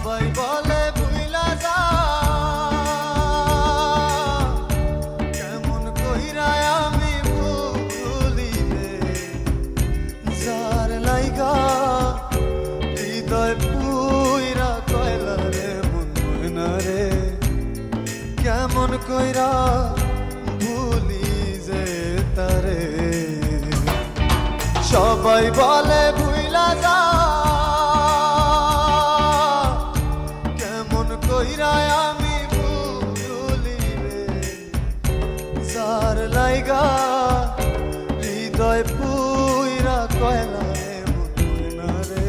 সবাই বলে ভুইলা যা, কেমন কইরা আমি ভুলিবে যার লাইগা হৃদয় পুইরা কয়লা রে মন ময়না রে, কেমন কইরা ভুলি যে তারে। সবাই বলে ভুইলা যা, কেমন কইরা আমি ভুলিবে যার লাইগা হৃদয় পুইরা কয়লা রে মন ময়না রে,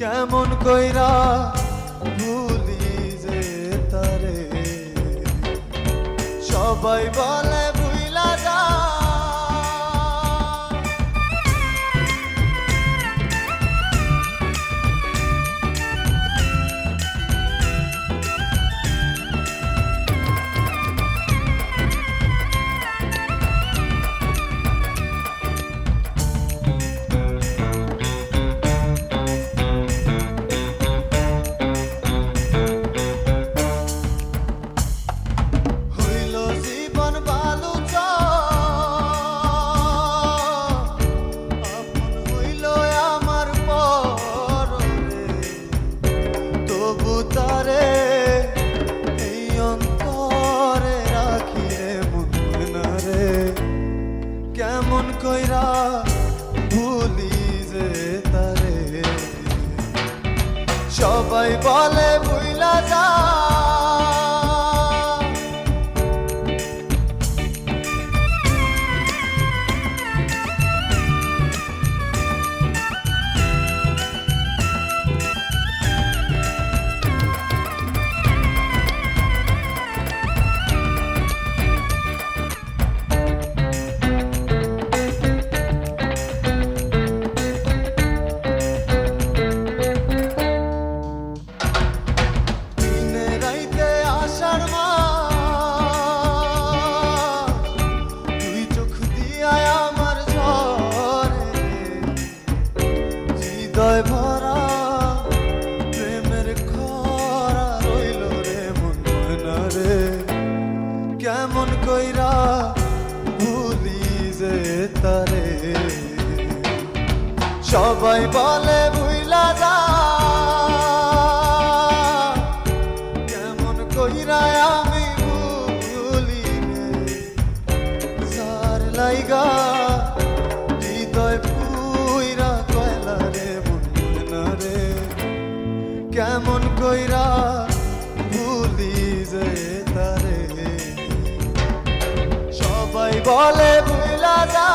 কেমন কইরা ভুলি যে তারে। সবাই বলে ভুইলা যা, কেমন কইরা ভুলি যে তারে। সবাই বলে ভুইলা যা, হৃদয় ভরা প্রেমের খরা রইল রে মন ময়না রে, কেমন কইরা ভুলি যে তারে। সবাই বলে ভুইলা যা, কেমন কইরা আমি ভুলিবে যার লাইগা হৃদয় পুইরা কয়লা রে মন ময়না রে, কেমন কইরা ভুলি যে তারে। সবাই বলে ভুইলা যা।